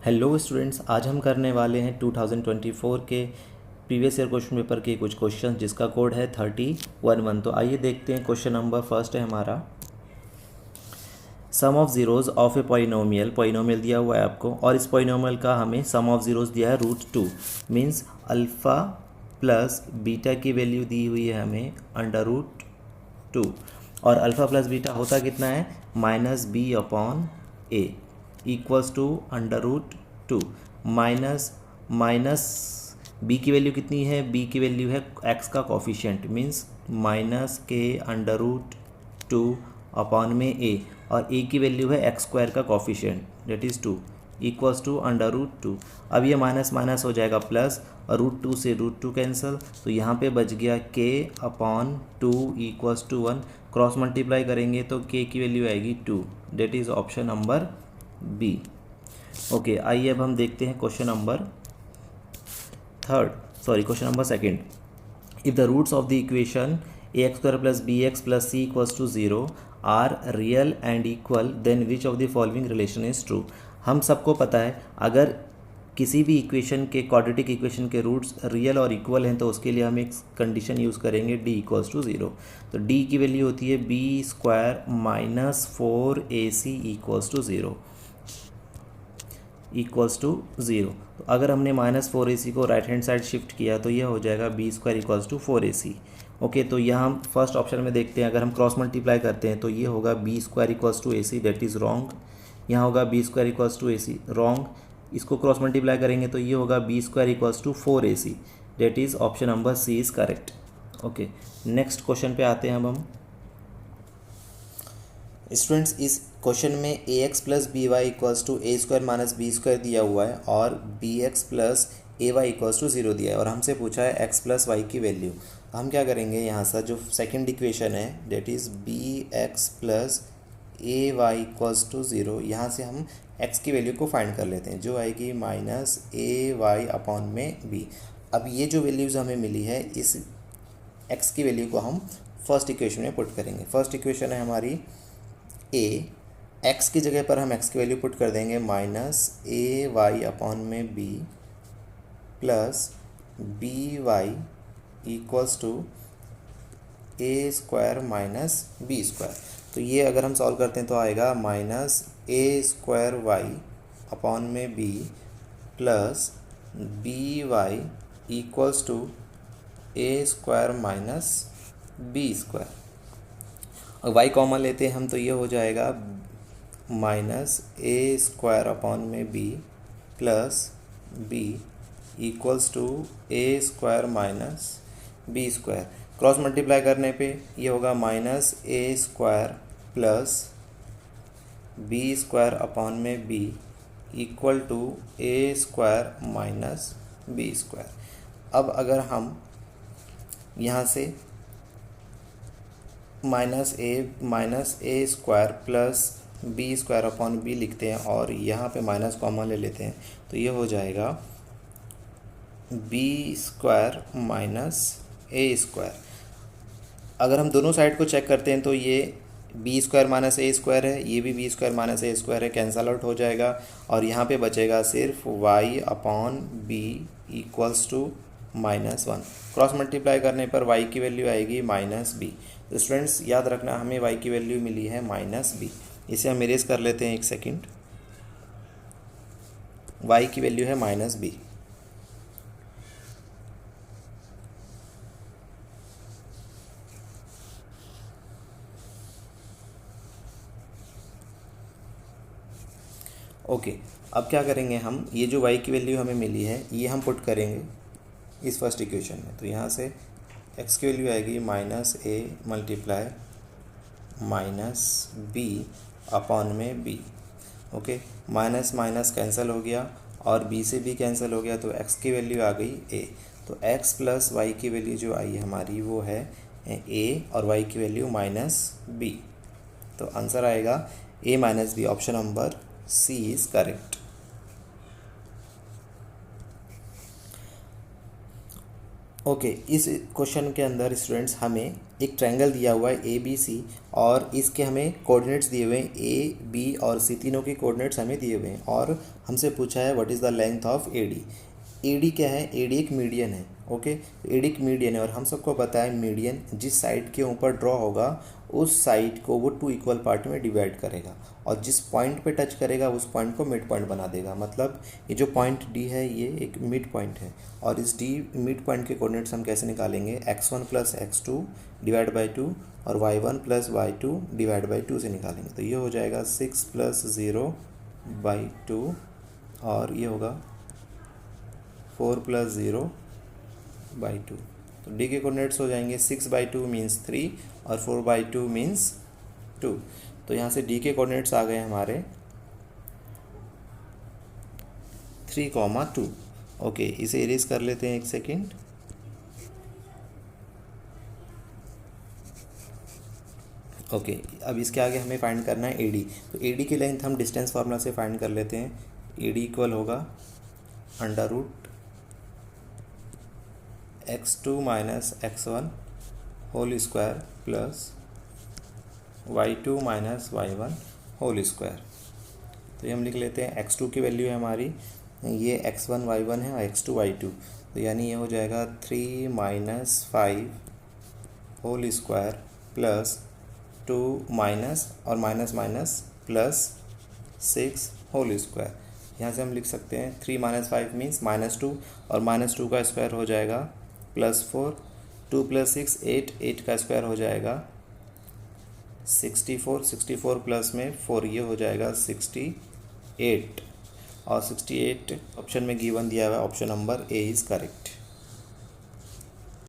Hello students, आज हम करने वाले हैं 2024 के प्रीवियस ईयर क्वेश्चन पेपर के कुछ क्वेश्चन जिसका कोड है 3011। तो आइए देखते हैं। क्वेश्चन नंबर फर्स्ट है हमारा, sum of zeroes of a polynomial दिया हुआ है आपको, और इस पॉलिनोमियल का हमें सम ऑफ ज़ीरोज़ दिया है √2। मीन्स अल्फ़ा प्लस बीटा की वैल्यू दी हुई है हमें √2, और अल्फ़ा प्लस बीटा होता कितना है -b/a equals to √2। Minus B की वैल्यू कितनी है, बी की वैल्यू है एक्स का कॉफिशिएंट, मीन्स -k√2 अपॉन में ए, और ए की वैल्यू है x² का coefficient that is 2 equals to √2। अब ये माइनस माइनस हो जाएगा प्लस, और √2 से √2 कैंसिल, तो यहाँ पे बच गया k/2 equals to 1। Cross multiply करेंगे तो k की वैल्यू आएगी 2, that is option number B. Okay, आइए अब हम देखते हैं question number second. If the roots of the equation ax² plus bx plus c equals to 0 are real and equal, then which of the following relation is true. हम सबको पता है, अगर किसी भी इक्वेशन के क्वाड्रेटिक इक्वेशन के roots real और इक्वल हैं तो उसके लिए हम एक कंडीशन यूज़ करेंगे d इक्वल्स टू 0। तो d की वैल्यू होती है b² minus 4ac equals to zero. तो अगर हमने -4ac को राइट हैंड साइड शिफ्ट किया तो यह हो जाएगा b² equals to 4ac। Okay, तो यहाँ हम फर्स्ट ऑप्शन में देखते हैं, अगर हम क्रॉस मल्टीप्लाई करते हैं तो ये होगा b² equals to ac, that is wrong. यहाँ होगा b² equals to ac, wrong. इसको क्रॉस मल्टीप्लाई करेंगे तो ये होगा b² equals to 4ac, that is option number C is correct. Okay, next question पे आते हैं अब हम। स्टूडेंट्स, इस क्वेश्चन में ax plus b y equals to a² minus b² दिया हुआ है, और bx plus ay equals to 0 दिया है, और हमसे पूछा है x प्लस वाई की वैल्यू। हम क्या करेंगे, यहाँ से जो सेकंड इक्वेशन है that is bx plus ay equals to 0, यहाँ से हम x की वैल्यू को फाइंड कर लेते हैं, जो आएगी -ay अपॉन में b। अब ये जो वैल्यूज़ हमें मिली है, इस x की वैल्यू को हम फर्स्ट इक्वेशन में पुट करेंगे। फर्स्ट इक्वेशन है हमारी x की जगह पर हम x की वैल्यू पुट कर देंगे -ay अपॉन में b plus by equals to a² minus b²। तो ये अगर हम सॉल्व करते हैं तो आएगा -a² अपॉन में b plus by equals to a² minus b²। और y कॉमन लेते हैं हम तो ये हो जाएगा -a² अपॉन में b plus b equals to a² minus b²। Cross multiply करने पे ये होगा -a² प्लस b² अपॉन में b equal to a² minus b²। अब अगर हम यहाँ से -a² plus b² upon b लिखते हैं, और यहाँ पे माइनस कॉमन ले लेते हैं तो ये हो जाएगा b² माइनस a²। अगर हम दोनों साइड को चेक करते हैं तो ये b² माइनस a² है, ये भी b² माइनस a² है, कैंसल आउट हो जाएगा, और यहाँ पे बचेगा सिर्फ y upon b equals to -1। Cross multiply करने पर y की वैल्यू आएगी -b। तो स्टूडेंट्स याद रखना, हमें y की वैल्यू मिली है -b। इसे हम इरेज कर लेते हैं एक सेकंड। y की वैल्यू है -b। ओके, अब क्या करेंगे हम, ये जो y की वैल्यू हमें मिली है ये हम पुट करेंगे इस फर्स्ट इक्वेशन में। तो यहाँ से x की वैल्यू आएगी -a मल्टीप्लाई -b अपॉन में b। Okay, minus minus cancel हो गया, और b से b कैंसिल हो गया, तो x की वैल्यू आ गई a। तो x प्लस y की वैल्यू जो आई हमारी वो है a, और y की वैल्यू -b। तो आंसर आएगा a minus b। Option number C is correct. Okay इस क्वेश्चन के अंदर स्टूडेंट्स हमें एक ट्रायंगल दिया हुआ है ए बी सी, और इसके हमें कोऑर्डिनेट्स दिए हुए हैं ए बी और सी, तीनों के कोऑर्डिनेट्स हमें दिए हुए हैं, और हमसे पूछा है what is the length of A D. A D क्या है? ए डी एक मीडियन है। ओके, ए डी एक मीडियन है और हम सबको पता है मीडियन जिस साइड के ऊपर ड्रॉ होगा उस साइड को वो 2 इक्वल पार्ट में डिवाइड करेगा, और जिस पॉइंट पे टच करेगा उस पॉइंट को मिड पॉइंट बना देगा। मतलब ये जो पॉइंट डी है ये एक मिड पॉइंट है, और इस डी मिड पॉइंट के कोऑर्डिनेट्स हम कैसे निकालेंगे? x1 plus x2 divide by 2 और y1 plus y2 divide by 2 से निकालेंगे। तो ये हो जाएगा 6 प्लस 0 बाई 2, और ये होगा 4 प्लस 0 बाई 2। तो डी के कोऑर्डिनेट्स हो जाएंगे 6 बाई 2 मीन्स 3 और 4 बाई 2 मीन्स 2। तो यहाँ से डी के कोऑर्डिनेट्स आ गए हमारे 3, 2। ओके, इसे इरेज कर लेते हैं एक सेकेंड। ओके, अब इसके आगे हमें फाइंड करना है ए डी। तो ए डी की लेंथ हम डिस्टेंस फार्मूला से फाइंड कर लेते हैं। ए डी इक्वल होगा under root x2 minus x1 whole square plus y2 minus y1 whole square. तो ये हम लिख लेते हैं x2 की वैल्यू है हमारी, ये x1 y1 है और x2 y2, तो यानी ये हो जाएगा 3 minus 5 whole square plus 2 minus और minus minus plus 6 whole square. यहाँ से हम लिख सकते हैं 3 माइनस 5 मीन्स -2, और -2 का स्क्वायर हो जाएगा +4, 2 प्लस 6 8, 8 का स्क्वायर हो जाएगा 64, 64 प्लस में 4 ये हो जाएगा 68, और 68 ऑप्शन में गिवन दिया हुआ है, option number A is correct.